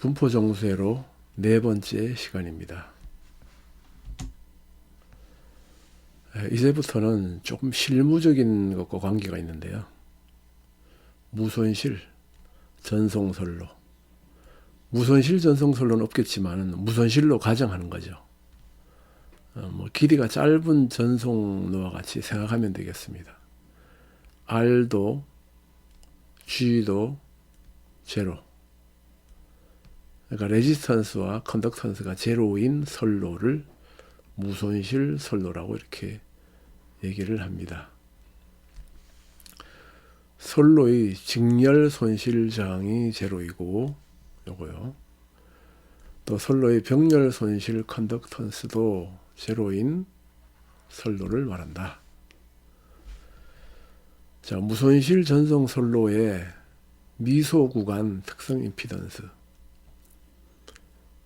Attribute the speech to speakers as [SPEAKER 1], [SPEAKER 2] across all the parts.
[SPEAKER 1] 분포정수회로 네 번째 시간입니다. 이제부터는 조금 실무적인 것과 관계가 있는데요. 무손실 전송선로. 무손실 전송선로는 없겠지만 무손실로 가정하는 거죠. 길이가 짧은 전송로와 같이 생각하면 되겠습니다. R도 G도 제로. 그러니까 레지스턴스와 컨덕턴스가 제로인 선로를 무손실 선로라고 이렇게 얘기를 합니다. 선로의 직렬 손실 저항이 제로이고 요거요. 또 선로의 병렬 손실 컨덕턴스도 제로인 선로를 말한다. 자, 무손실 전송 선로의 미소 구간 특성 임피던스.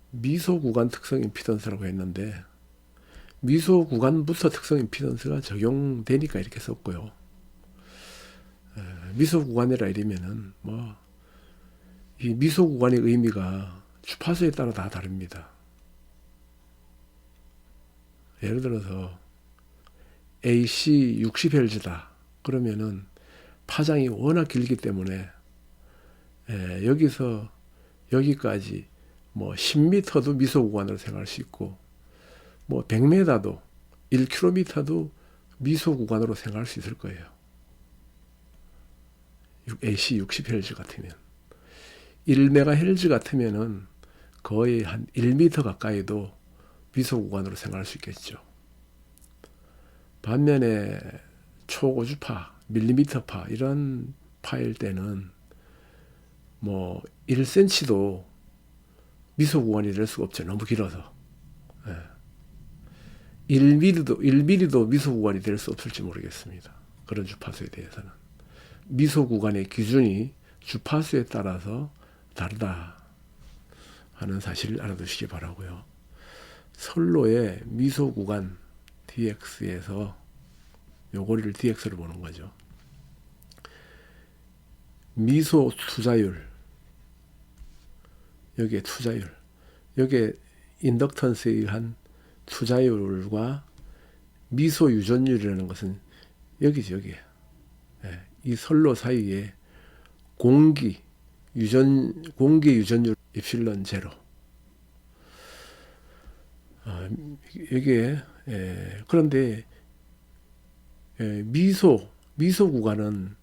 [SPEAKER 1] 미소 구간 특성 임피던스라고 했는데 미소 구간부터 특성 임피던스가 적용되니까 이렇게 썼고요. 미소 구간이라 이러면은 이 미소 구간의 의미가 주파수에 따라 다 다릅니다. 예를 들어서 AC 60Hz다. 그러면은 파장이 워낙 길기 때문에 여기서 여기까지 10m도 미소 구간으로 생각할 수 있고 100m도 1km도 미소 구간으로 생각할 수 있을 거예요. AC 60Hz 같으면 1MHz 같으면은 거의 한 1m 가까이도 미소 구간으로 생각할 수 있겠죠. 반면에 초고주파, 밀리미터파 이런 파일 때는 1cm도 미소 구간이 될 수가 없죠. 너무 길어서. 1mm도 미소 구간이 될 수 없을지 모르겠습니다. 그런 주파수에 대해서는. 미소 구간의 기준이 주파수에 따라서 다르다 하는 사실을 알아두시기 바라고요. 선로의 미소 구간 dx에서 요거리를 dx로 보는 거죠. 미소 투자율, 여기에 투자율, 여기에 인덕턴스에 의한 투자율과 미소 유전율이라는 것은 여기죠, 여기에. 이 선로 사이에 공기 유전율 입실론 제로. 이게 그런데 미소 구간은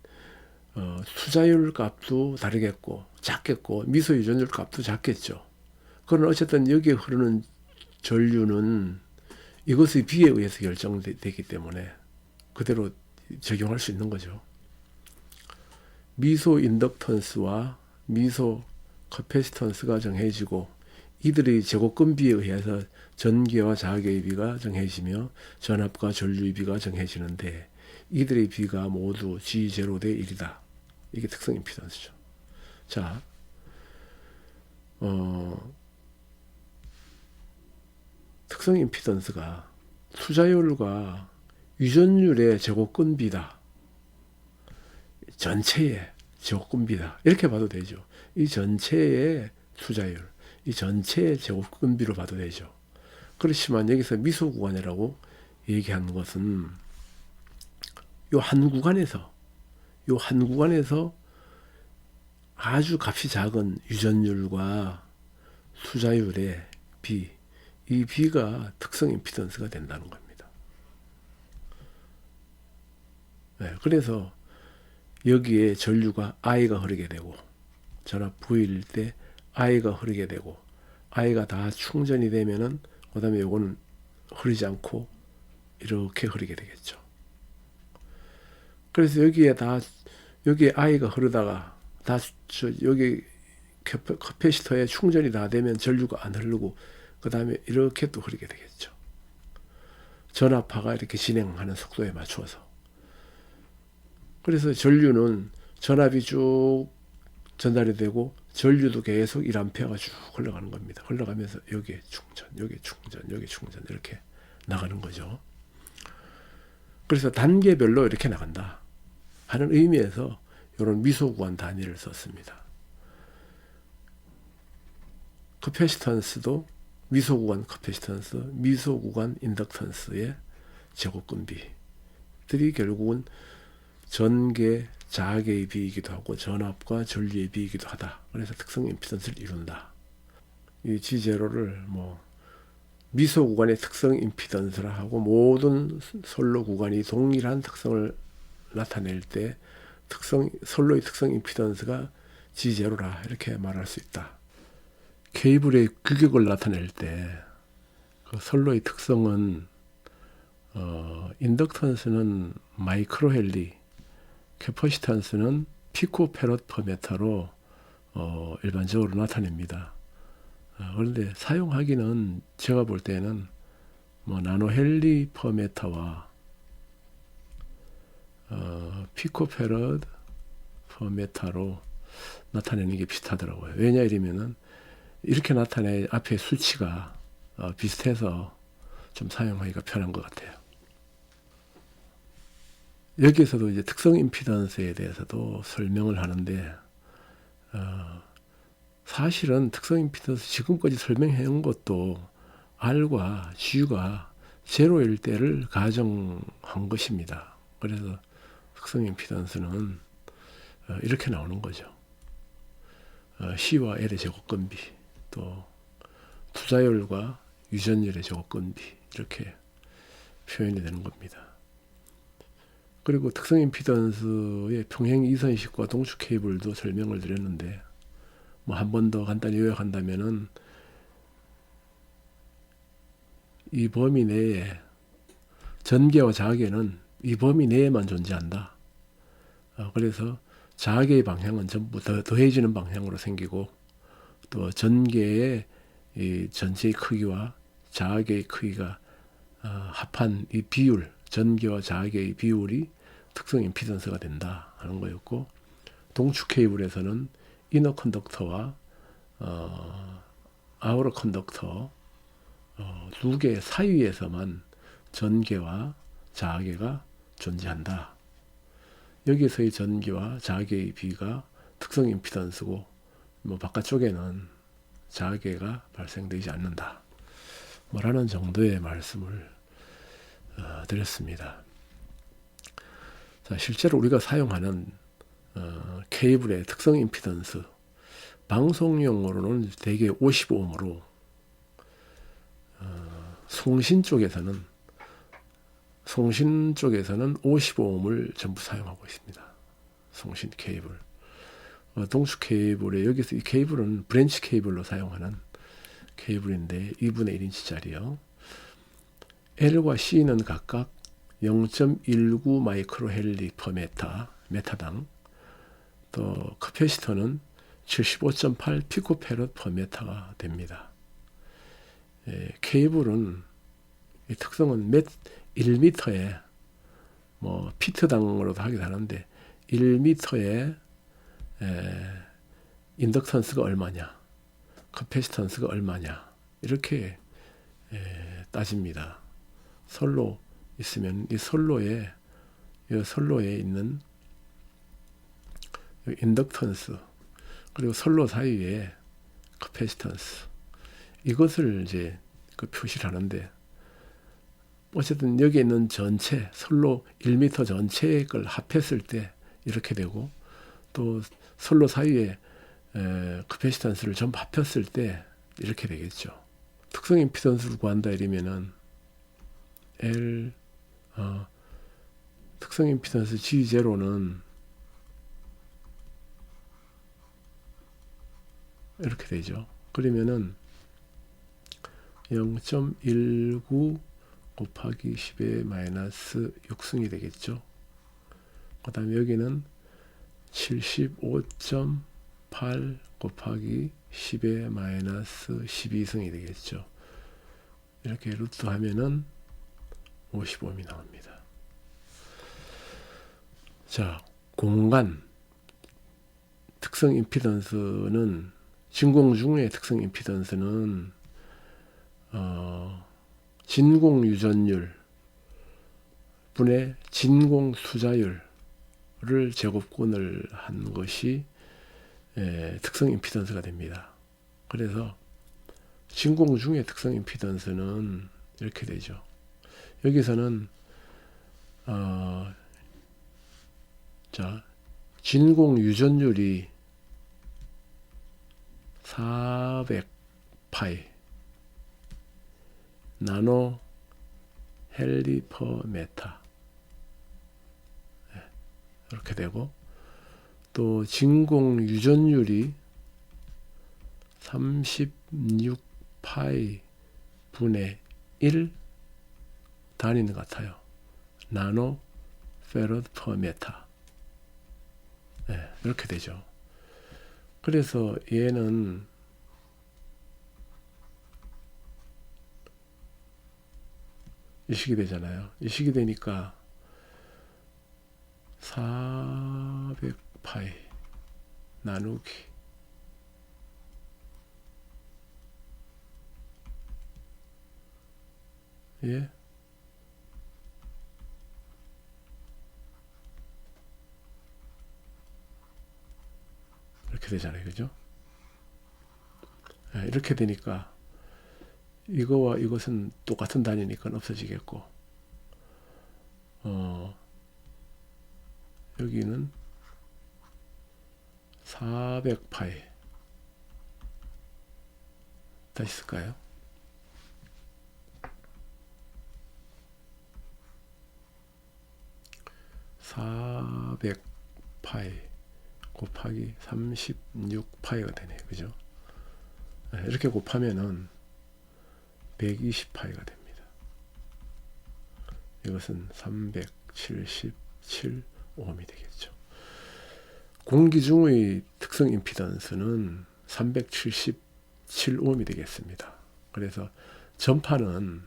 [SPEAKER 1] 투자율 값도 다르겠고 작겠고 미소 유전율 값도 작겠죠. 그러나 어쨌든 여기에 흐르는 전류는 이것의 비에 의해서 결정되기 때문에 그대로 적용할 수 있는 거죠. 미소 인덕턴스와 미소 커패시턴스가 정해지고 이들의 제곱근비에 의해서 전기와 자극의 비가 정해지며 전압과 전류의 비가 정해지는데 이들의 비가 모두 G0 대 1이다. 이게 특성 임피던스죠. 자, 특성 임피던스가 투자율과 유전율의 제곱근비다. 전체의 제곱근비다. 이렇게 봐도 되죠. 이 전체의 투자율, 이 전체의 제곱근비로 봐도 되죠. 그렇지만 여기서 미소 구간이라고 얘기한 것은 요 한 구간에서 아주 값이 작은 유전율과 투자율의 비, 이 비가 특성 임피던스가 된다는 겁니다. 그래서 여기에 전류가 I가 흐르게 되고 전압 V일 때 I가 흐르게 되고 I가 다 충전이 되면은 그 다음에 요거는 흐르지 않고 이렇게 흐르게 되겠죠. 그래서 여기에 I가 흐르다가 여기 커패시터에 충전이 다 되면 전류가 안 흐르고 그 다음에 이렇게 또 흐르게 되겠죠. 전압파가 이렇게 진행하는 속도에 맞추어서. 그래서 전류는 전압이 쭉 전달이 되고 전류도 계속 1A가 쭉 흘러가는 겁니다. 흘러가면서 여기에 충전, 여기에 충전, 여기에 충전 이렇게 나가는 거죠. 그래서 단계별로 이렇게 나간다 하는 의미에서 이런 미소 구간 단위를 썼습니다. 커패시턴스도 미소 구간 커패시턴스, 미소 구간 인덕턴스의 제곱근비들이 결국은 전개 자개의 비이기도 하고 전압과 전류의 비이기도 하다. 그래서 특성 임피던스를 이룬다. 이 G0를 미소 구간의 특성 임피던스라 하고 모든 선로 구간이 동일한 특성을 나타낼 때 선로의 특성 임피던스가 G0라 이렇게 말할 수 있다. 케이블의 규격을 나타낼 때 그 선로의 특성은 인덕턴스는 마이크로헬리, 캐퍼시턴스는 피코페럿 퍼 메타로 일반적으로 나타냅니다. 그런데 사용하기는 제가 볼 때는 나노헬리 퍼 메타와 피코페럿 퍼 메타로 나타내는 게 비슷하더라고요. 왜냐 이러면은 이렇게 나타내 앞에 수치가 비슷해서 좀 사용하기가 편한 것 같아요. 여기에서도 이제 특성 임피던스에 대해서도 설명을 하는데 사실은 특성 임피던스 지금까지 설명해 온 것도 R과 G가 제로일 때를 가정한 것입니다. 그래서 특성 임피던스는 이렇게 나오는 거죠. C와 L의 제곱근비, 또 투자율과 유전율의 제곱근비, 이렇게 표현이 되는 겁니다. 그리고 특성 임피던스의 평행 이선식과 동축 케이블도 설명을 드렸는데 한 번 더 간단히 요약한다면은 이 범위 내에 전개와 자개는 이 범위 내에만 존재한다. 그래서 자개의 방향은 전부 더해지는 방향으로 생기고 또 전개의 이 전체의 크기와 자개의 크기가 합한 이 비율, 전개와 자개의 비율이 특성 임피던스가 된다 하는 거였고, 동축 케이블에서는 이너 컨덕터와 아우터 컨덕터 두 개 사이에서만 전개와 자개가 존재한다. 여기서의 전개와 자개의 비가 특성 임피던스고 바깥쪽에는 자개가 발생되지 않는다. 라는 정도의 말씀을 드렸습니다. 자, 실제로 우리가 사용하는 케이블의 특성 임피던스, 방송용으로는 대개 55ohm으로 송신 쪽에서는 55ohm을 전부 사용하고 있습니다. 송신 케이블. 동축 케이블에 여기서 이 케이블은 브랜치 케이블로 사용하는 케이블인데 2분의 1인치짜리요. L과 C는 각각 0.19 마이크로 헬리 퍼 메타당, 또 커패시터는 75.8 피코페럿 퍼 메타가 됩니다. 케이블은 이 특성은 1m에 피트당으로도 하기도 하는데 1m에 인덕턴스가 얼마냐, 커패시턴스가 얼마냐 이렇게 따집니다. 선로 있으면 이 선로에 있는 인덕턴스 그리고 선로 사이에 커패시턴스, 이것을 이제 표시를 하는데, 어쨌든 여기 있는 전체 선로 1m 전체의 걸 합했을 때 이렇게 되고, 또 선로 사이에 커패시턴스를 전부 합했을 때 이렇게 되겠죠. 특성 임피던스를 구한다 이러면은 특성 임피던스 G0는 이렇게 되죠. 그러면은 0.19 곱하기 10의 마이너스 6승이 되겠죠. 그 다음에 여기는 75.8 곱하기 10의 마이너스 12승이 되겠죠. 이렇게 루트 하면은 55ohm이 나옵니다. 자, 공간 특성 임피던스는 진공 중의 특성 임피던스는 진공 유전율 분의 진공 수자율을 제곱근을 한 것이 특성 임피던스가 됩니다. 그래서 진공 중의 특성 임피던스는 이렇게 되죠. 여기서는 자, 진공 유전율이 400파이 나노 헬리 퍼 메타 이렇게 되고, 또 진공 유전율이 36파이 분의 1 단위는 같아요. 나노 페러드 퍼 메타. 이렇게 되죠. 그래서 얘는 이 식이 되잖아요. 이 식이 되니까 400파이 나누기 예? 이렇게 되잖아요. 그죠? 이렇게 되니까 이거와 이것은 똑같은 단위니까 없어지겠고, 여기는 400파이 다시 쓸까요? 400파이 곱하기 36파이가 되네요. 그죠? 이렇게 곱하면은 120파이가 됩니다. 이것은 377오음이 되겠죠. 공기 중의 특성 임피던스는 377오음이 되겠습니다. 그래서 전파는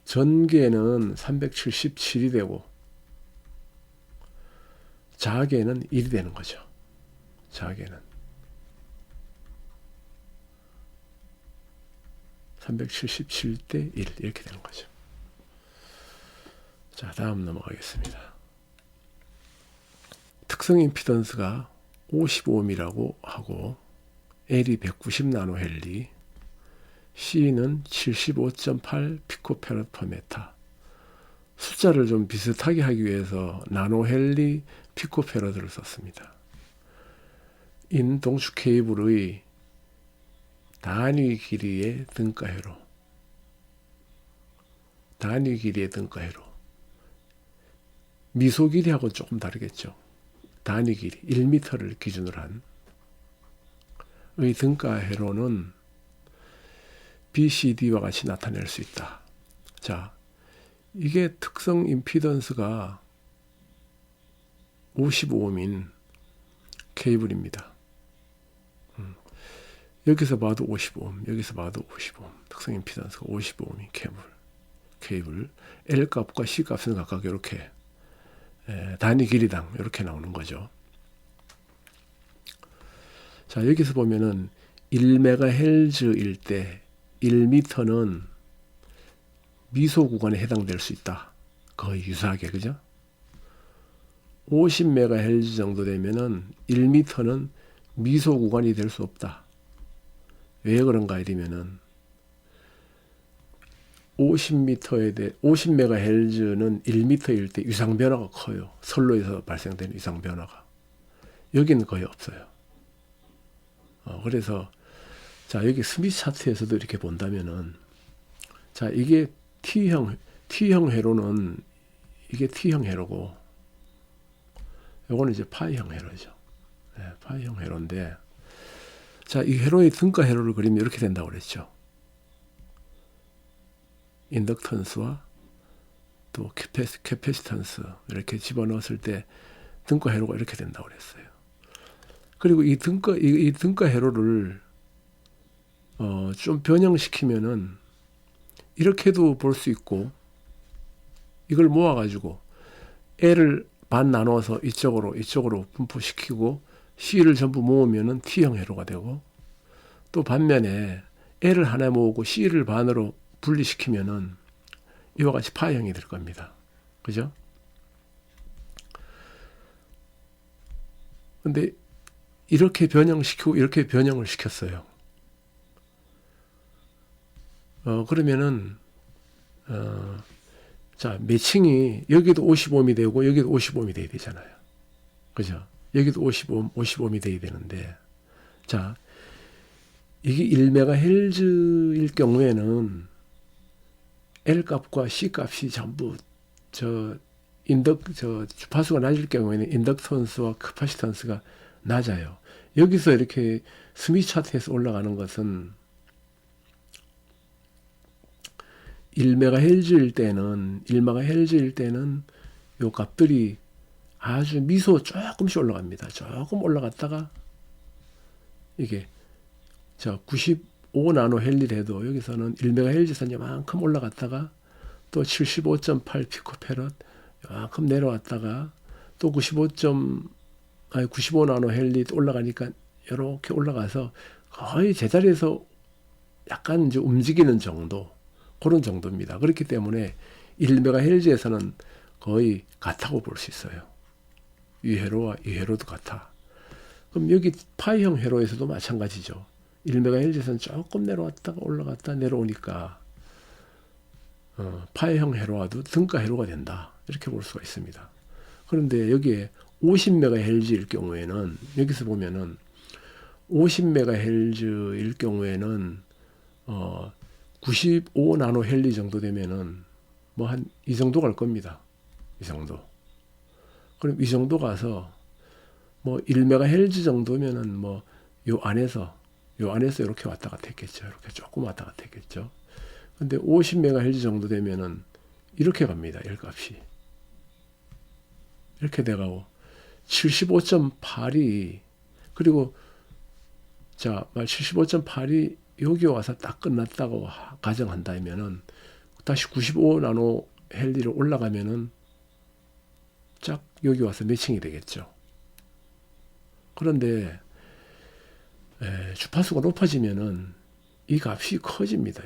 [SPEAKER 1] 전개는 377이 되고 자개는 1이 되는 거죠. 자개는 377대 1 이렇게 되는 거죠. 자, 다음 넘어가겠습니다. 특성 임피던스가 55ohm이라고 하고 L이 190 나노헬리, C는 75.8 피코페럿 퍼 메타. 숫자를 좀 비슷하게 하기 위해서 나노헬리 피코페럿을 썼습니다. 인동축 케이블의 단위 길이의 등가회로, 미소 길이하고 조금 다르겠죠. 단위 길이 1m를 기준으로 한 의 등가회로는 BCD와 같이 나타낼 수 있다. 자, 이게 특성 임피던스가 55ohm인 케이블입니다. 여기서 봐도 55ohm, 여기서 봐도 55ohm. 특성 임피던스가 55ohm인 케이블. L 값과 C 값은 각각 이렇게 단위 길이당 이렇게 나오는 거죠. 자, 여기서 보면은 1MHz일 때 1m는 미소 구간에 해당될 수 있다. 거의 유사하게, 그죠? 50MHz 정도 되면은 1m는 미소 구간이 될 수 없다. 왜 그런가 이러면은 50MHz는 1m일 때 위상 변화가 커요. 선로에서 발생되는 위상 변화가. 여기는 거의 없어요. 그래서 자, 여기 스미스 차트에서도 이렇게 본다면은, 자, 이게 T형 회로는 이게 T형 회로고 요거는 이제 파이형 회로죠. 파이형 회로인데, 자, 이 회로의 등가 회로를 그리면 이렇게 된다고 그랬죠. 인덕턴스와 또 캐패시턴스 이렇게 집어넣었을 때 등가 회로가 이렇게 된다고 그랬어요. 그리고 이 등가 회로를 좀 변형시키면은 이렇게도 볼 수 있고, 이걸 모아가지고 L을 반 나눠서 이쪽으로 분포시키고 C를 전부 모으면은 T형 회로가 되고, 또 반면에 L을 하나 모으고 C를 반으로 분리시키면은 이와 같이 파형이 될 겁니다. 그죠? 근데 이렇게 변형시키고 이렇게 변형을 시켰어요. 그러면은 자, 매칭이 여기도 55옴이 되고 여기도 55옴이 돼야 되잖아요. 그죠? 여기도 55옴이 돼야 되는데, 자, 이게 1MHz일 경우에는 L 값과 C 값이 전부 주파수가 낮을 경우에는 인덕턴스와 커파시턴스가 낮아요. 여기서 이렇게 스미스 차트에서 올라가는 것은 1MHz일 때는 요 값들이 아주 미소 조금씩 올라갑니다. 조금 올라갔다가 이게 95 나노헬리라도 여기서는 1MHz에서 이만큼 올라갔다가 또 75.8 피코페럿 이만큼 내려왔다가 또 95 나노헬리 올라가니까 이렇게 올라가서 거의 제자리에서 약간 이제 움직이는 정도, 그런 정도입니다. 그렇기 때문에 1MHz에서는 거의 같다고 볼 수 있어요. 이 회로와 이 회로도 같아. 그럼 여기 파이형 회로에서도 마찬가지죠. 1MHz에서는 조금 내려왔다가 올라갔다 내려오니까 파이형 회로와도 등가 회로가 된다. 이렇게 볼 수가 있습니다. 그런데 여기에 50MHz일 경우에는, 여기서 보면은 50MHz일 경우에는 95 나노헬리 정도 되면은 뭐 한 이 정도 갈 겁니다. 이 정도. 그럼 이 정도 가서 뭐 1MHz 정도면은 뭐 요 안에서 이렇게 왔다 갔다 했겠죠. 이렇게 조금 왔다 갔다 했겠죠. 근데 50MHz 정도 되면은 이렇게 갑니다. L 값이. 이렇게 돼가고 75.8이 그리고 자, 75.8이 여기 와서 딱 끝났다고 가정한다면은 다시 95 나노 헬리를 올라가면은 쫙 여기 와서 매칭이 되겠죠. 그런데 주파수가 높아지면은 이 값이 커집니다.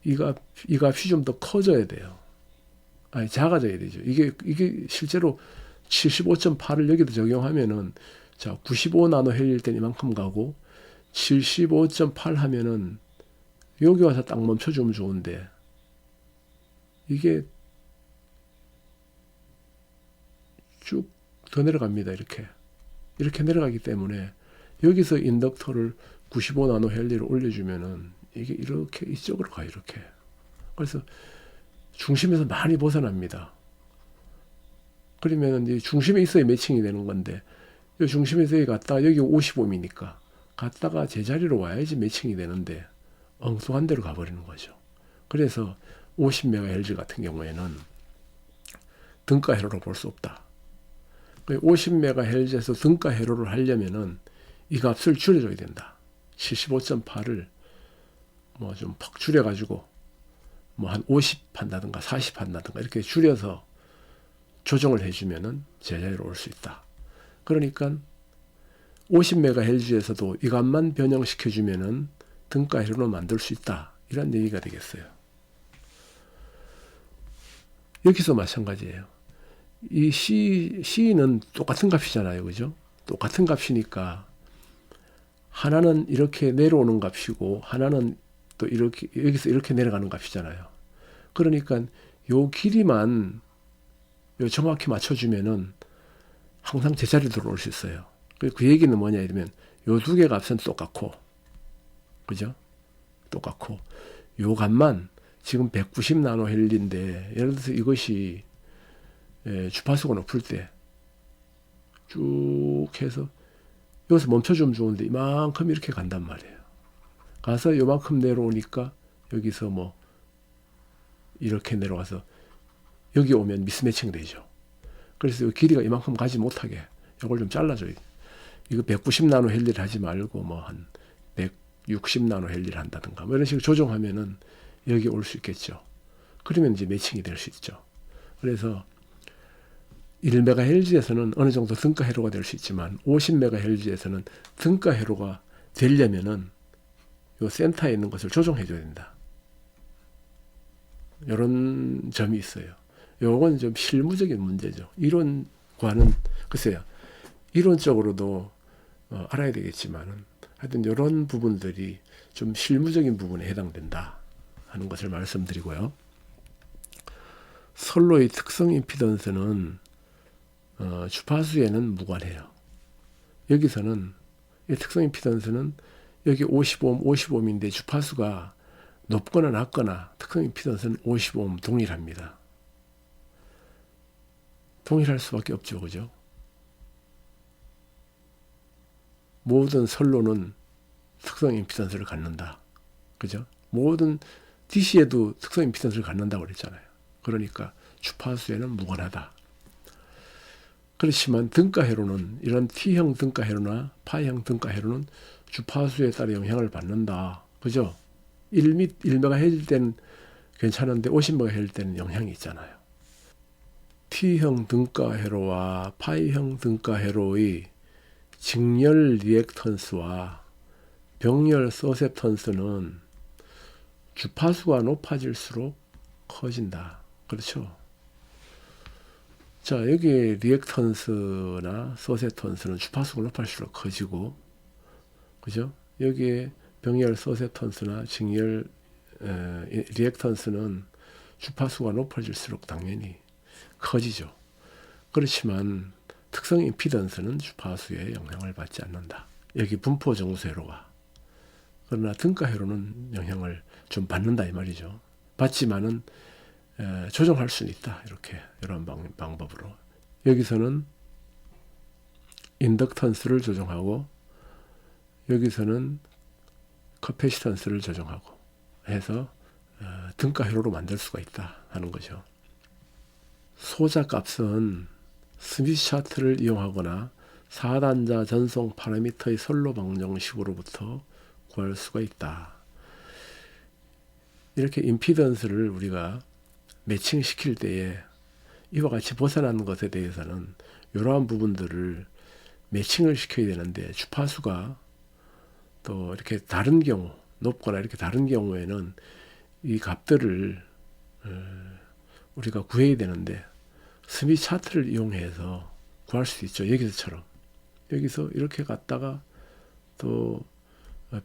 [SPEAKER 1] 이 값이 좀 더 커져야 돼요. 아니, 작아져야 되죠. 이게 실제로 75.8을 여기다 적용하면은, 자, 95 나노 헬리일 때는 이만큼 가고, 75.8 하면은, 여기 와서 딱 멈춰주면 좋은데, 이게 쭉 더 내려갑니다. 이렇게 내려가기 때문에, 여기서 인덕터를 95 나노 헬리를 올려주면은, 이게 이렇게 이쪽으로 가요. 이렇게. 그래서, 중심에서 많이 벗어납니다. 그러면 이제 중심에 있어야 매칭이 되는 건데, 이 중심에서 여기 갔다가 여기 55이니까 갔다가 제자리로 와야지 매칭이 되는데 엉뚱한 데로 가버리는 거죠. 그래서 50MHz 같은 경우에는 등가 회로로 볼 수 없다. 50MHz에서 등가 회로를 하려면은 이 값을 줄여줘야 된다. 75.8을 뭐 좀 팍 줄여가지고 뭐 한 50 한다든가 40 한다든가 이렇게 줄여서 조정을 해주면은 제자리로 올 수 있다. 그러니까 50MHz에서도 이 값만 변형시켜주면은 등가 회로로 만들 수 있다. 이런 얘기가 되겠어요. 여기서 마찬가지예요. 이 C는 똑같은 값이잖아요. 그죠? 똑같은 값이니까 하나는 이렇게 내려오는 값이고 하나는 또 이렇게 여기서 이렇게 내려가는 값이잖아요. 그러니까 요 길이만 요 정확히 맞춰주면은 항상 제자리로 들어올 수 있어요. 그 얘기는 뭐냐 이러면 요 두 개 값은 똑같고, 그죠? 똑같고 요 값만 지금 190 나노 헬리인데 예를 들어서 이것이 주파수가 높을 때 쭉 해서 여기서 멈춰주면 좋은데 이만큼 이렇게 간단 말이에요. 가서 요만큼 내려오니까 여기서 뭐 이렇게 내려와서 여기 오면 미스매칭 되죠. 그래서 이 길이가 이만큼 가지 못하게 이걸 좀 잘라줘야 돼. 이거 190 나노 헬리를 하지 말고 뭐 한 160 나노 헬리를 한다든가 뭐 이런 식으로 조정하면은 여기 올 수 있겠죠. 그러면 이제 매칭이 될 수 있죠. 그래서 1MHz에서는 어느 정도 등가 회로가 될 수 있지만 50MHz에서는 등가 회로가 되려면은 요 센터에 있는 것을 조정해 줘야 된다. 이런 점이 있어요. 요건 좀 실무적인 문제죠. 이론과는 글쎄요. 이론적으로도 알아야 되겠지만은 하여튼 이런 부분들이 좀 실무적인 부분에 해당된다 하는 것을 말씀드리고요. 선로의 특성 임피던스는 주파수에는 무관해요. 여기서는 이 특성 임피던스는 여기 50오hm, 50ohm인데 주파수가 높거나 낮거나 특성 임피던스는 50오hm 동일합니다. 동일할 수밖에 없죠. 그죠? 모든 선로는 특성 임피던스를 갖는다. 그죠? 모든 DC에도 특성 임피던스를 갖는다고 그랬잖아요. 그러니까 주파수에는 무관하다. 그렇지만 등가회로는 이런 T형 등가회로나 파이형 등가회로는 주파수에 따라 영향을 받는다. 그죠? 1MHz 때는 괜찮은데 50MHz 때는 영향이 있잖아요. T형 등가회로와 파이형 등가회로의 직렬 리액턴스와 병렬 서셉턴스는 주파수가 높아질수록 커진다. 그렇죠? 자, 여기 리액턴스나 서셉턴스는 주파수가 높아질수록 커지고, 그죠? 여기에 병렬 서셉턴스나 직렬 리액턴스는 주파수가 높아질수록 당연히 커지죠. 그렇지만 특성 임피던스는 주파수에 영향을 받지 않는다. 여기 분포 정수회로가. 그러나 등가회로는 영향을 좀 받는다 이 말이죠. 받지만은 조정할 수는 있다. 이렇게 이런 방법으로. 여기서는 인덕턴스를 조정하고 여기서는 커패시턴스를 조정하고 해서 등가회로로 만들 수가 있다 하는 거죠. 소자 값은 스미스 차트를 이용하거나 4단자 전송 파라미터의 선로 방정식으로부터 구할 수가 있다. 이렇게 임피던스를 우리가 매칭시킬 때에 이와 같이 벗어나는 것에 대해서는 이러한 부분들을 매칭을 시켜야 되는데 주파수가 또 이렇게 다른 경우 높거나 이렇게 다른 경우에는 이 값들을 우리가 구해야 되는데 스미스 차트를 이용해서 구할 수 있죠. 여기서처럼 여기서 이렇게 갔다가 또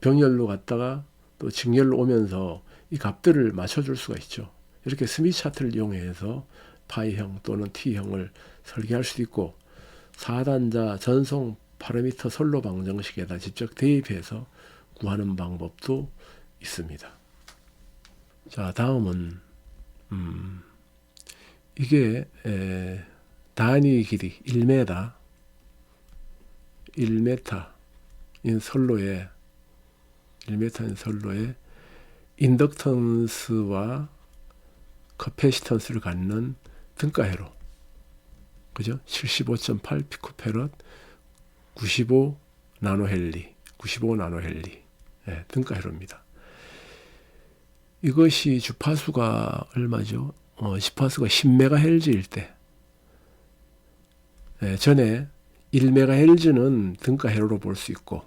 [SPEAKER 1] 병렬로 갔다가 또 직렬로 오면서 이 값들을 맞춰줄 수가 있죠. 이렇게 스미스 차트를 이용해서 파이형 또는 T형을 설계할 수도 있고 4단자 전송 파라미터 선로 방정식에다 직접 대입해서 구하는 방법도 있습니다. 자, 다음은 이게 단위 길이 1m인 선로에 1m인 선로에 인덕턴스와 커패시턴스를 갖는 등가회로. 그죠? 75.8 피코페럿 95 나노헬리 등가회로입니다. 이것이 주파수가 얼마죠? 주파수가 10MHz일 때 전에 1MHz는 등가회로로 볼 수 있고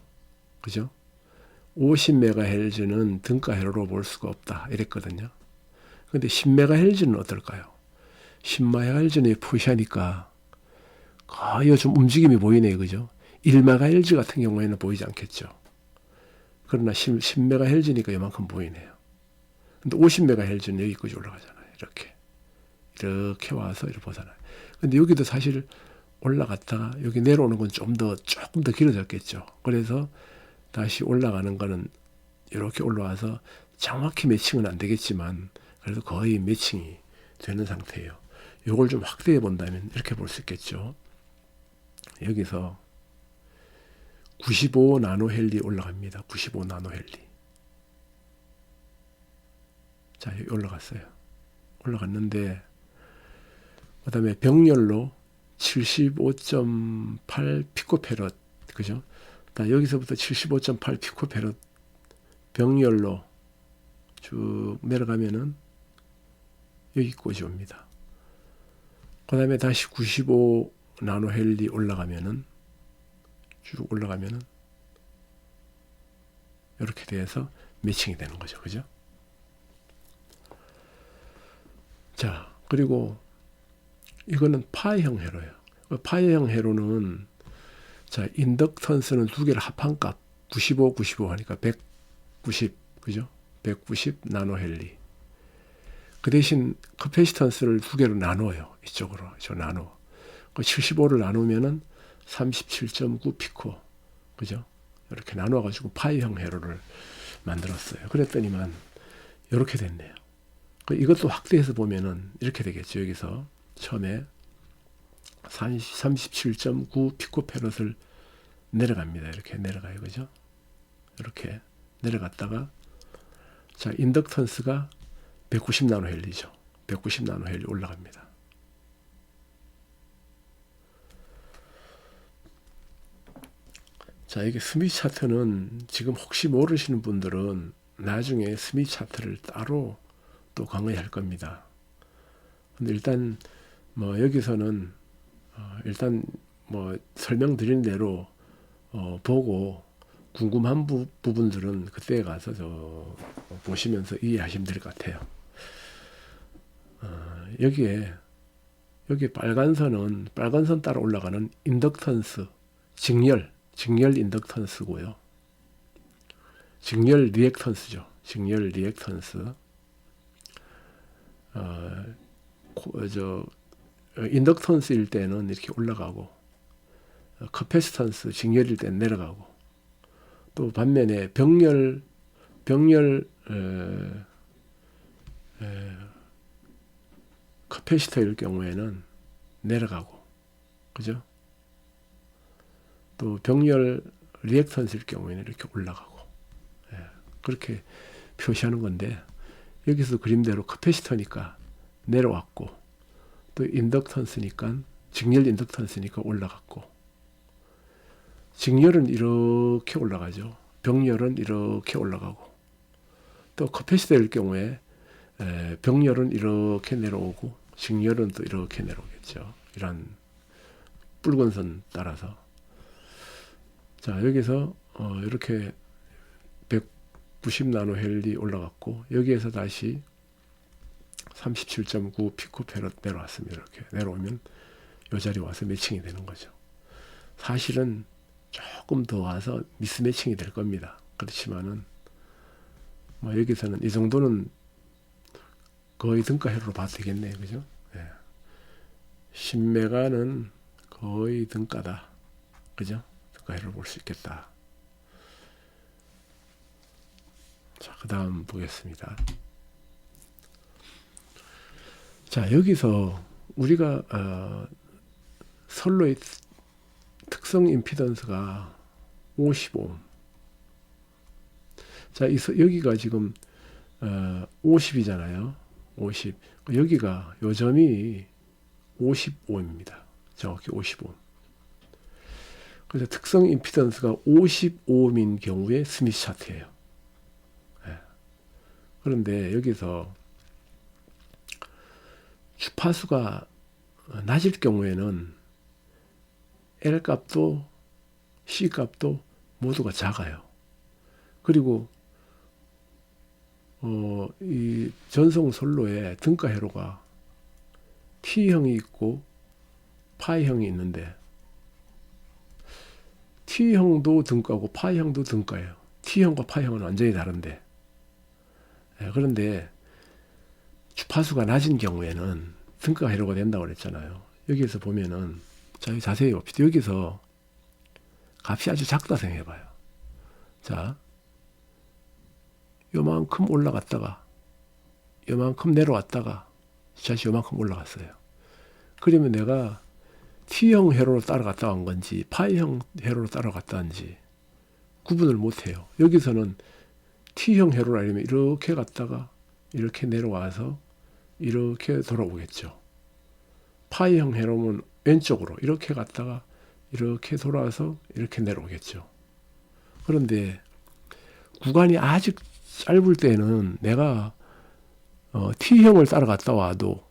[SPEAKER 1] 그죠? 50MHz는 등가회로로 볼 수가 없다 이랬거든요. 근데 10MHz는 어떨까요? 10MHz는 푸시하니까 거의 좀 움직임이 보이네요. 그죠? 1MHz 같은 경우에는 보이지 않겠죠. 그러나 10MHz니까 이만큼 보이네요. 근데 50MHz는 여기까지 올라가잖아요. 이렇게 와서 이렇게 보잖아요. 근데 여기도 사실 올라갔다가 여기 내려오는 건 조금 더 길어졌겠죠. 그래서 다시 올라가는 거는 이렇게 올라와서 정확히 매칭은 안 되겠지만 그래도 거의 매칭이 되는 상태예요. 이걸 좀 확대해 본다면 이렇게 볼 수 있겠죠. 여기서 95 나노헬리 올라갑니다. 95 나노헬리. 자, 여기 올라갔어요. 올라갔는데 그 다음에 병렬로 75.8 피코페럿 그죠? 여기서부터 75.8 피코페럿 병렬로 쭉 내려가면은 여기까지 옵니다. 그 다음에 다시 95 나노헬리 올라가면은 쭉 올라가면은 이렇게 돼서 매칭이 되는 거죠. 그죠? 자, 그리고 이거는 파이형 회로예요. 파이형 회로는 자, 인덕턴스는 두 개를 합한 값 95, 95 하니까 190, 그죠? 190 나노헬리. 그 대신 커패시턴스를 두 개로 나눠요. 이쪽으로 저 나눠. 그 75를 나누면은 37.9 피코, 그죠? 이렇게 나눠가지고 파이형 회로를 만들었어요. 그랬더니만 이렇게 됐네요. 이것도 확대해서 보면은 이렇게 되겠죠. 여기서 처음에 37.9 피코페롯을 내려갑니다. 이렇게 내려가요. 그죠? 이렇게 내려갔다가 자, 인덕턴스가 190 나노헬리죠. 190 나노헬리 올라갑니다. 자, 이게 스미스 차트는 지금 혹시 모르시는 분들은 나중에 스미스 차트를 따로 또 강의할 겁니다. 근데 일단 뭐 여기서는 일단 뭐 설명드린 대로 보고 궁금한 부분들은 그때 가서 보시면서 이해하시면 될 것 같아요. 여기 빨간 선 따라 올라가는 인덕턴스, 직렬 인덕턴스고요. 직렬 리액턴스죠. 직렬 리액턴스. 인덕턴스일 때는 이렇게 올라가고, 커패시턴스 직렬일 때는 내려가고, 또 반면에 병렬 커패시터일 경우에는 내려가고, 그죠? 또 병렬 리액턴스일 경우에는 이렇게 올라가고, 그렇게 표시하는 건데, 여기서 그림대로 커패시터니까 내려왔고, 또 인덕턴스니까 직렬 인덕턴스니까 올라갔고, 직렬은 이렇게 올라가죠. 병렬은 이렇게 올라가고, 또 커패시터일 경우에 병렬은 이렇게 내려오고 직렬은 또 이렇게 내려오겠죠. 이런 붉은 선 따라서. 자, 여기서 이렇게 190 나노헬리 올라갔고, 여기에서 다시 37.9 피코페롯 내려왔습니다. 이렇게 내려오면 이 자리 와서 매칭이 되는 거죠. 사실은 조금 더 와서 미스매칭이 될 겁니다. 그렇지만은 뭐 여기서는 이 정도는 거의 등가 회로로 봐도 되겠네요. 그죠? 10메가는 거의 등가다. 그죠? 등가 회로로 볼 수 있겠다. 자, 그 다음 보겠습니다. 자, 여기서 우리가 선로의 특성 임피던스가 55. 자, 여기가 지금 50이잖아요. 50. 여기가 요 점이 55입니다. 정확히 55. 그래서 특성 임피던스가 55인 경우에 스미스 차트예요. 그런데 여기서 주파수가 낮을 경우에는 L 값도 C 값도 모두가 작아요. 그리고 이 전송 선로에 등가 회로가 T형이 있고 파이형이 있는데, T형도 등가고 파이형도 등가예요. T형과 파이형은 완전히 다른데, 그런데 주파수가 낮은 경우에는 등가 회로가 된다고 그랬잖아요. 여기에서 보면은, 자, 자세히 봅시다. 여기서 값이 아주 작다 생각해봐요. 자, 요만큼 올라갔다가 요만큼 내려왔다가 다시 요만큼 올라갔어요. 그러면 내가 T형 회로로 따라갔다 온 건지 파이형 회로로 따라갔다 온지 구분을 못해요. 여기서는 T형 회로라 하면 이렇게 갔다가 이렇게 내려와서 이렇게 돌아오겠죠. 파이형 회로면 왼쪽으로 이렇게 갔다가 이렇게 돌아와서 이렇게 내려오겠죠. 그런데 구간이 아직 짧을 때는 내가 T형을 따라갔다 와도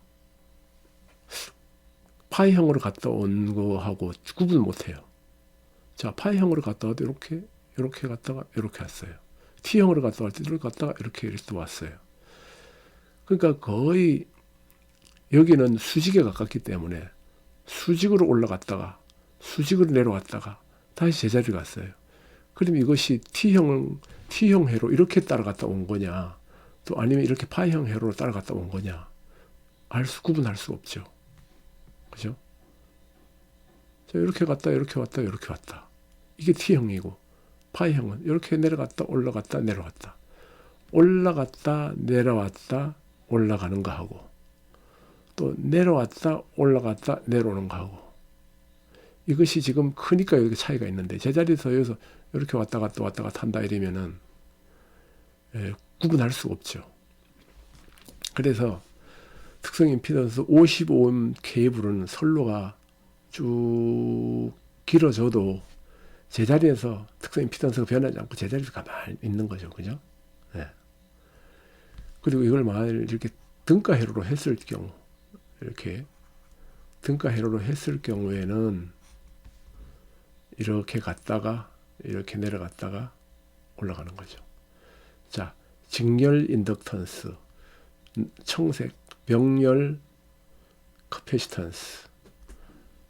[SPEAKER 1] 파이형으로 갔다 온 거하고 구분을 못해요. 자, 파이형으로 갔다 와도 이렇게 갔다가 이렇게 왔어요. T형으로 갔다 올 때 이렇게 갔다가 이렇게 또 왔어요. 그러니까 거의 여기는 수직에 가깝기 때문에 수직으로 올라갔다가 수직으로 내려왔다가 다시 제자리로 갔어요. 그럼 이것이 T형 회로 이렇게 따라갔다 온 거냐, 또 아니면 이렇게 파이형 회로로 따라갔다 온 거냐, 구분할 수가 없죠. 그죠? 자, 이렇게 갔다 이렇게 왔다 이렇게 왔다. 이게 T형이고, 파이형은 이렇게 내려갔다 올라갔다 내려왔다. 올라갔다 내려왔다 올라가는 거 하고, 또 내려왔다 올라갔다 내려오는 거 하고, 이것이 지금 크니까 이렇게 차이가 있는데, 제자리에서 여기서 이렇게 왔다 갔다 왔다 갔다 한다 이러면은 구분할 수가 없죠. 그래서 특성 임피던스 55옴 케이블은 선로가 쭉 길어져도 제자리에서 특성 임피던스가 변하지 않고 제자리에서 가만히 있는 거죠. 그죠? 네. 그리고 이걸 만일 이렇게 등가 회로로 했을 경우, 이렇게 등가 회로로 했을 경우에는 이렇게 갔다가 이렇게 내려갔다가 올라가는 거죠. 자, 직렬 인덕턴스, 청색 병렬 커패시턴스,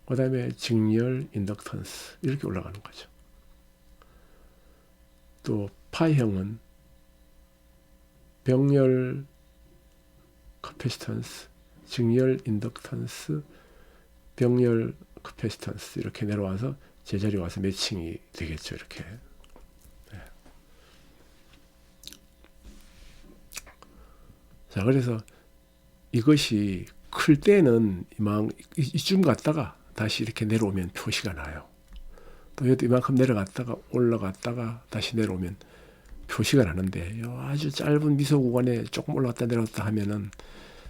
[SPEAKER 1] 그 다음에 직렬 인덕턴스, 이렇게 올라가는 거죠. 또 파형은 병렬 커패시턴스, 직렬 인덕턴스, 병렬 커패시턴스, 이렇게 내려와서 제자리 와서 매칭이 되겠죠. 이렇게. 네. 자, 그래서 이것이 클 때는 이쯤 갔다가 다시 이렇게 내려오면 표시가 나요. 또 여기도 이만큼 내려갔다가 올라갔다가 다시 내려오면 표시가 나는데, 아주 짧은 미소 구간에 조금 올라갔다 내려갔다 하면은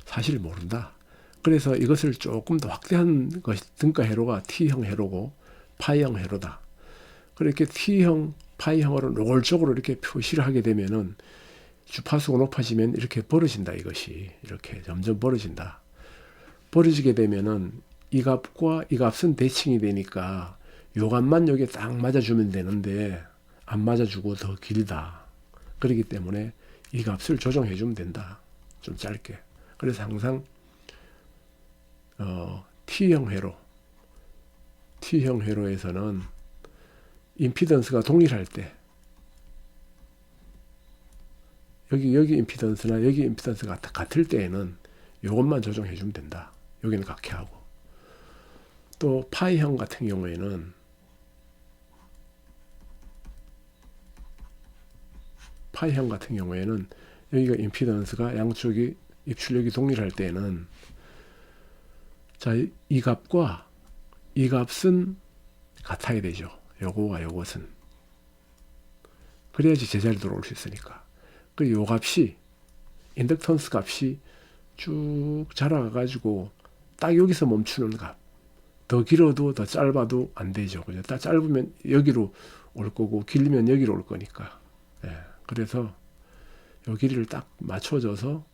[SPEAKER 1] 사실 모른다. 그래서 이것을 조금 더 확대한 것이 등가 회로가 T형 회로고 파이형 회로다. 그렇게 T형, 파이형으로 노골적으로 이렇게 표시를 하게 되면은 주파수가 높아지면 이렇게 벌어진다. 이것이 이렇게 점점 벌어진다. 벌어지게 되면은 이 값과 이 값은 대칭이 되니까 요 값만 여기에 딱 맞아주면 되는데 안 맞아주고 더 길다. 그렇기 때문에 이 값을 조정해 주면 된다. 좀 짧게. 그래서 항상 T형 회로에서는 임피던스가 동일할 때, 여기 임피던스나 여기 임피던스가 같을 때에는 이것만 조정해 주면 된다. 여기는 같게 하고, 또 파이형 같은 경우에는 여기가 임피던스가 양쪽이 입출력이 동일할 때는, 자, 이 값과 이 값은 같아야 되죠. 요거와 요것은. 그래야지 제자리 들어올 수 있으니까. 요 값이, 인덕턴스 값이 쭉 자라가가지고 딱 여기서 멈추는 값. 더 길어도 더 짧아도 안 되죠. 그죠? 딱 짧으면 여기로 올 거고 길면 여기로 올 거니까. 예. 그래서 요 길이를 딱 맞춰줘서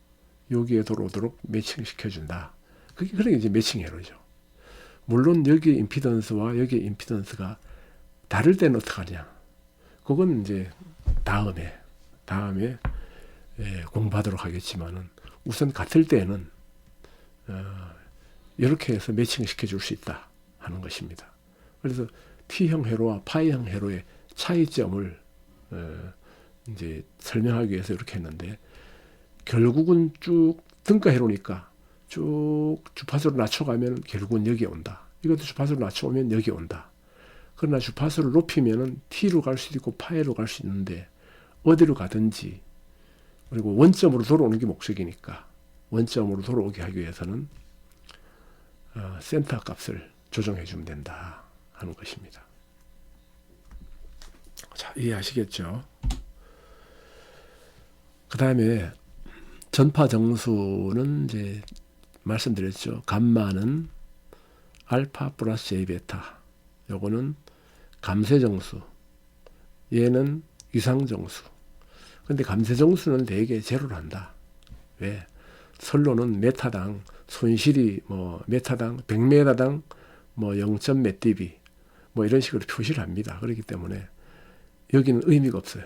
[SPEAKER 1] 여기에 들어오도록 매칭시켜준다. 그게 이제 매칭 회로죠. 물론 여기 임피던스와 여기 임피던스가 다를 때는 어떡하냐. 그건 이제 다음에 공부하도록 하겠지만은, 우선 같을 때는 이렇게 해서 매칭을 시켜줄 수 있다 하는 것입니다. 그래서 T형 회로와 파이형 회로의 차이점을 이제 설명하기 위해서 이렇게 했는데, 결국은 쭉 등가 회로니까 쭉 주파수를 낮춰가면 결국은 여기에 온다. 이것도 주파수를 낮춰오면 여기 온다. 그러나 주파수를 높이면은 T로 갈 수도 있고 파이로 갈 수 있는데, 어디로 가든지, 그리고 원점으로 돌아오는 게 목적이니까 원점으로 돌아오게 하기 위해서는 센터 값을 조정해 주면 된다 하는 것입니다. 자, 이해하시겠죠? 그 다음에 전파 정수는 이제 말씀드렸죠. 감마는 알파 플러스 J 베타. 요거는 감쇄 정수. 얘는 위상 정수. 근데 감쇄 정수는 대개 제로로 한다. 왜? 선로는 메타당 손실이 메타당 100메타당 0점 몇 dB 이런 식으로 표시를 합니다. 그렇기 때문에 여기는 의미가 없어요.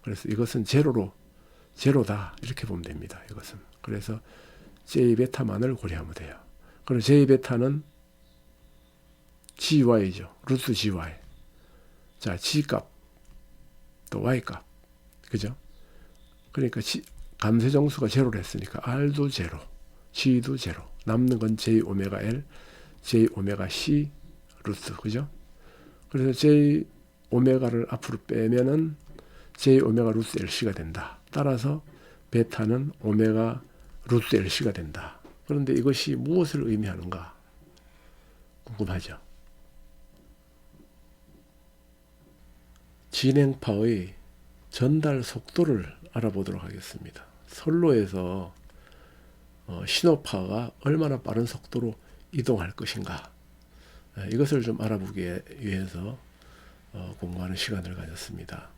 [SPEAKER 1] 그래서 이것은 제로다 이렇게 보면 됩니다. 이것은. 그래서 J 베타만을 고려하면 돼요. 그리고 J 베타는 GY죠. 루트 GY. 자, G값, 또 Y값. 그죠? 그러니까 감쇄정수가 제로를 했으니까 R도 제로, G도 제로. 남는 건 J 오메가 L, J 오메가 C 루트. 그죠? 그래서 J 오메가를 앞으로 빼면은 J 오메가 루트 LC가 된다. 따라서 베타는 오메가 루트 LC가 된다. 그런데 이것이 무엇을 의미하는가 궁금하죠. 진행파의 전달 속도를 알아보도록 하겠습니다. 선로에서 신호파가 얼마나 빠른 속도로 이동할 것인가, 이것을 좀 알아보기 위해서 공부하는 시간을 가졌습니다.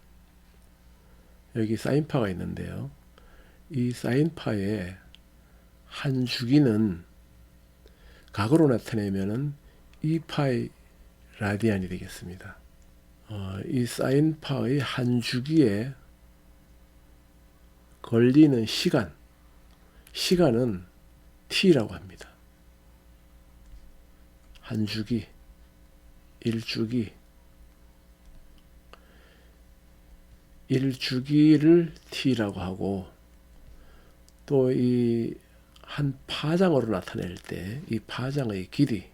[SPEAKER 1] 여기 사인파가 있는데요. 이 사인파의 한 주기는 각으로 나타내면은 2파이 라디안이 되겠습니다. 이 사인파의 한 주기에 걸리는 시간은 t라고 합니다. 한 주기, 1주기, 1주기를 t라고 하고, 또 이 한 파장으로 나타낼 때 이 파장의 길이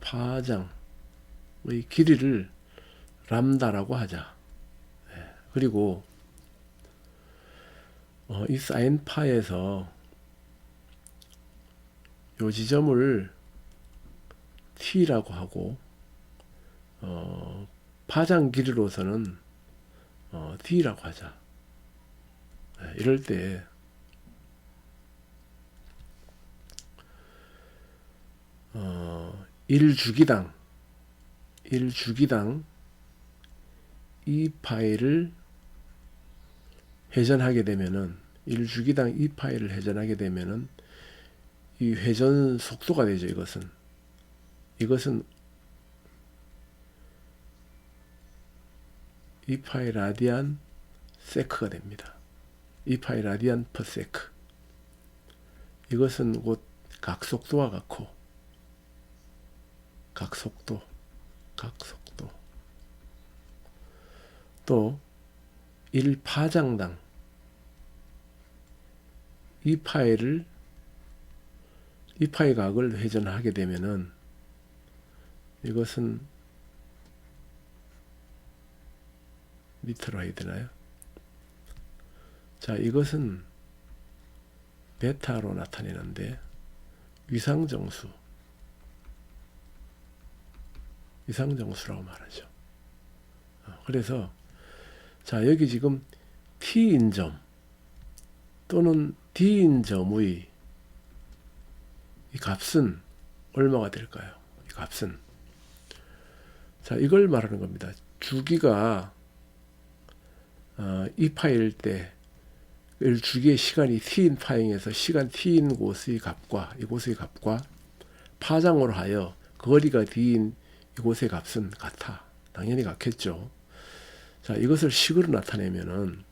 [SPEAKER 1] 1파장의 길이를 람다라고 하자. 그리고 이 사인파에서 요 지점을 t라고 하고, 파장 길이로서는 d라고 하자. 이럴 때 어, 1주기당 2파이를 회전하게 되면은 1주기당 2파이를 회전하게 되면은 이 회전 속도가 되죠. 이것은 2파이 라디안 세크가 됩니다. 2파이 라디안 퍼 세크. 이것은 곧 각속도와 같고, 각속도. 또 1파장당 2파이 각을 회전하게 되면은 이것은 미터로 해야 되나요? 자, 이것은 베타로 나타내는데 위상정수라고 말하죠. 그래서 자, 여기 지금 T인 점 또는 D인 점의 이 값은 얼마가 될까요? 이 값은, 자, 이걸 말하는 겁니다. 주기가 2파일 때 주기의 시간이 t인 파잉에서 시간 t인 곳의 값과 이곳의 값과 파장으로 하여 거리가 d인 이곳의 값은 같아. 당연히 같겠죠. 자, 이것을 식으로 나타내면은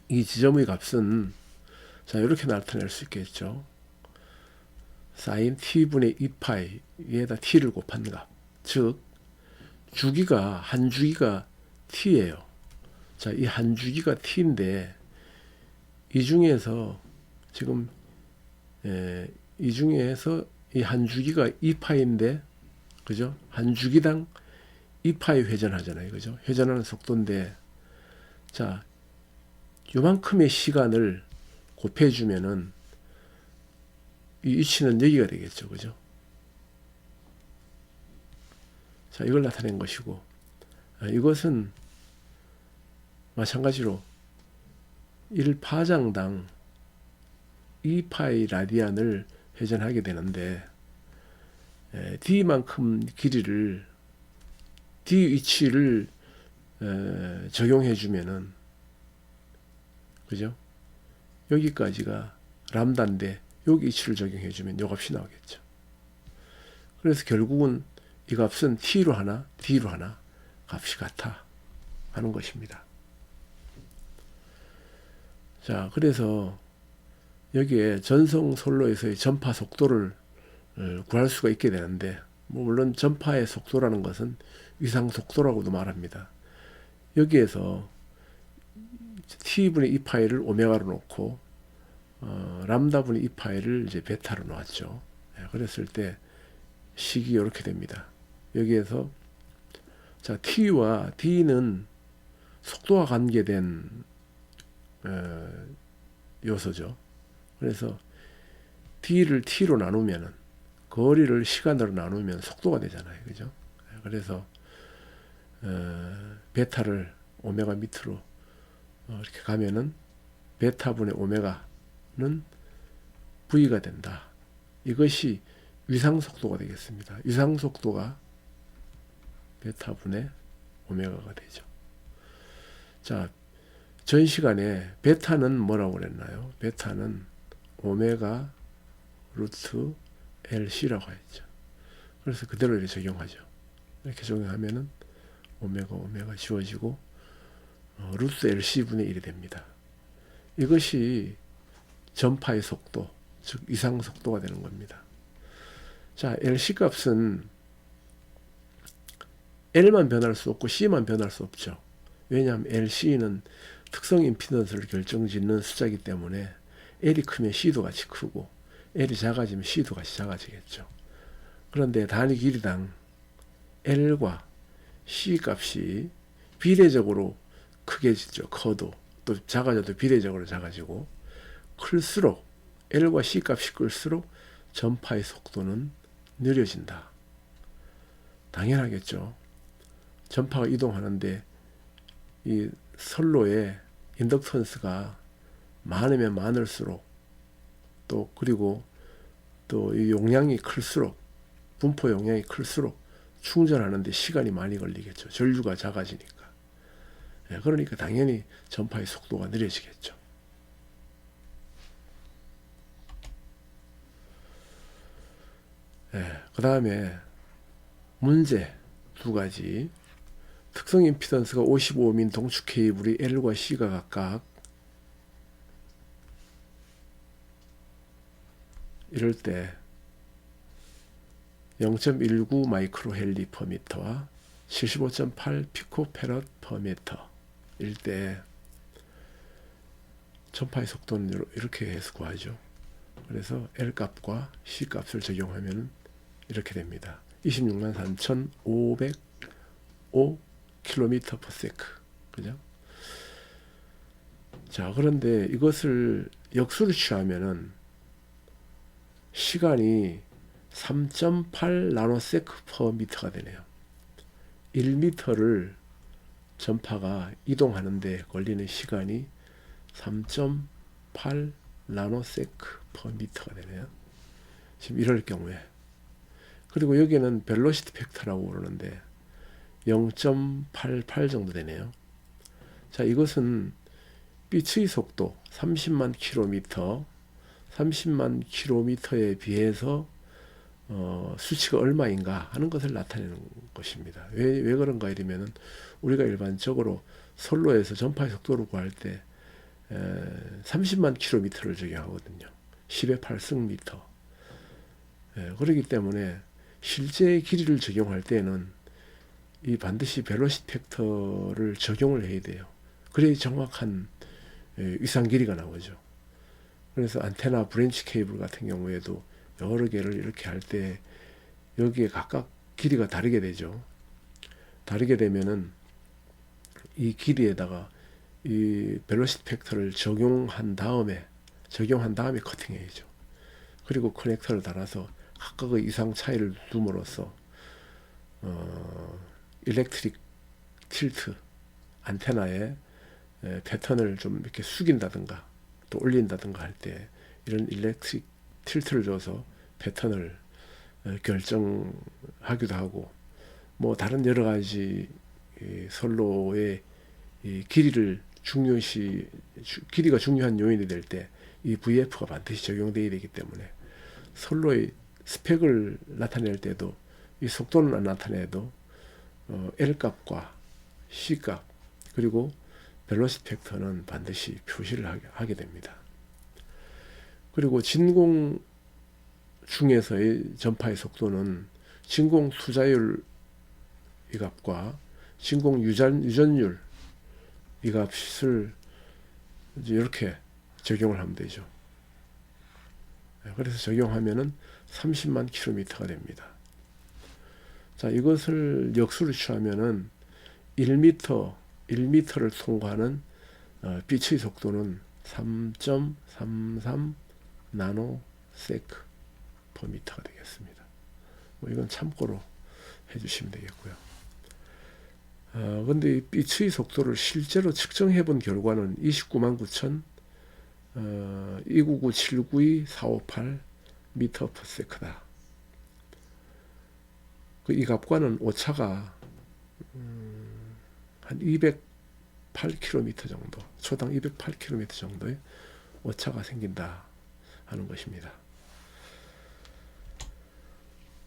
[SPEAKER 1] 이 지점의 값은 자, 이렇게 나타낼 수 있겠죠. 사인 t분의 2파이 위에다 t를 곱한 값. 즉 한 주기가 t예요. 자, 이 한 주기가 t인데 이 중에서 이 한 주기가 2파인데, 그죠? 한 주기당 2파이 회전하잖아요. 그죠? 회전하는 속도인데, 자, 요만큼의 시간을 곱해주면은 이 위치는 여기가 되겠죠. 그죠? 자, 이걸 나타낸 것이고, 이것은 마찬가지로 1파장당 2파이 라디안을 회전하게 되는데, D만큼 길이를, D 위치를 적용해 주면은, 그죠? 여기까지가 람다인데 여기 위치를 적용해 주면 요 값이 나오겠죠. 그래서 결국은 이 값은 T로 하나 D로 하나 값이 같아 하는 것입니다. 자, 그래서 여기에 전송 선로에서의 전파 속도를 구할 수가 있게 되는데, 뭐 물론 전파의 속도라는 것은 위상 속도라고도 말합니다. 여기에서 t분의 2 파이를 오메가로 놓고 람다분의 2 파이를 이제 베타로 놓았죠. 그랬을 때 식이 이렇게 됩니다. 여기에서 자 t와 d는 속도와 관계된 요소죠. 그래서 d를 t로 나누면은 거리를 시간으로 나누면 속도가 되잖아요. 그죠? 그래서 베타를 오메가 밑으로 이렇게 가면은 베타분의 오메가는 V가 된다. 이것이 위상속도가 되겠습니다. 위상속도가 베타분의 오메가가 되죠. 자, 전 시간에 베타는 뭐라고 그랬나요? 베타는 오메가 루트 LC라고 했죠. 그래서 그대로 이렇게 적용하죠. 이렇게 적용하면은 오메가 지워지고 루트 LC분의 1이 됩니다. 이것이 전파의 속도, 즉 이상 속도가 되는 겁니다. 자, LC 값은 L만 변할 수 없고 C만 변할 수 없죠. 왜냐하면 LC는 특성 임피던스를 결정짓는 숫자이기 때문에 L이 크면 C도 같이 크고 L이 작아지면 C도 같이 작아지겠죠. 그런데 단위 길이당 L과 C 값이 비례적으로 크게지죠. 커도 또 작아져도 비례적으로 작아지고 클수록 L과 C 값이 클수록 전파의 속도는 느려진다. 당연하겠죠. 전파가 이동하는데 이 선로의 인덕턴스가 많으면 많을수록 또 그리고 또 이 용량이 클수록 분포 용량이 클수록 충전하는데 시간이 많이 걸리겠죠. 전류가 작아지니까. 그러니까 당연히 전파의 속도가 느려지겠죠. 그 다음에 문제 두 가지. 특성 임피던스가 55옴인 동축 케이블이 L과 C가 각각 이럴 때 0.19 마이크로 헬리 퍼 미터와 75.8 피코 페럿 퍼 미터 일 때 전파의 속도는 이렇게 해서 구하죠. 그래서 L 값과 C 값을 적용하면 이렇게 됩니다. 26만 3,505 킬로미터 퍼 세크. 그죠? 자, 그런데 이것을 역수를 취하면은 시간이 3.8 나노세크 퍼 미터가 되네요. 1미터를 전파가 이동하는데 걸리는 시간이 3.8 나노세크 퍼 미터가 되네요. 지금 이럴 경우에. 그리고 여기는 벨로시티 팩터라고 그러는데 0.88 정도 되네요. 자, 이것은 빛의 속도 30만 킬로미터, 30만 킬로미터에 비해서 수치가 얼마인가 하는 것을 나타내는 것입니다. 왜 그런가 이러면은 우리가 일반적으로 선로에서 전파의 속도를 구할 때 30만 킬로미터를 적용하거든요. 10의 8승미터. 그렇기 때문에 실제 길이를 적용할 때는 이 반드시 벨로시티 팩터를 적용을 해야 돼요. 그래야 정확한 위상 길이가 나오죠. 그래서 안테나 브랜치 케이블 같은 경우에도 여러 개를 이렇게 할 때 여기에 각각 길이가 다르게 되죠. 다르게 되면은 이 길이에다가 이 벨로시티 팩터를 적용한 다음에 커팅해야죠. 그리고 커넥터를 달아서 각각의 이상 차이를 둠으로써 일렉트릭 틸트 안테나의 패턴을 좀 이렇게 숙인다든가 또 올린다든가 할 때 이런 일렉트릭 틸트를 줘서 패턴을 결정하기도 하고 뭐 다른 여러 가지 선로의 길이를 길이가 중요한 요인이 될 때 이 VF가 반드시 적용되어야 되기 때문에 선로의 스펙을 나타낼 때도 이 속도는 안 나타내도 L 값과 C 값 그리고 벨로시티 팩터는 반드시 표시를 하게 됩니다. 그리고 진공 중에서의 전파의 속도는 진공 투자율 이 값과 진공 유전율 이 값을 이제 이렇게 적용을 하면 되죠. 그래서 적용하면은 30만 킬로미터가 됩니다. 자, 이것을 역수로 취하면은 1m를 통과하는 빛의 속도는 3.33 나노세크 per 미터가 되겠습니다. 뭐 이건 참고로 해주시면 되겠고요. 근데 이 빛의 속도를 실제로 측정해 본 결과는 29만 9천 299,792,458 미터 per 세크다. 이 값과는 오차가 한 208km 정도, 초당 208km 정도의 오차가 생긴다 하는 것입니다.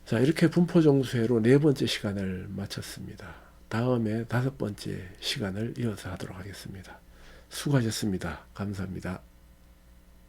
[SPEAKER 1] 자, 이렇게 분포정수회로 네 번째 시간을 마쳤습니다. 다음에 다섯 번째 시간을 이어서 하도록 하겠습니다. 수고하셨습니다. 감사합니다.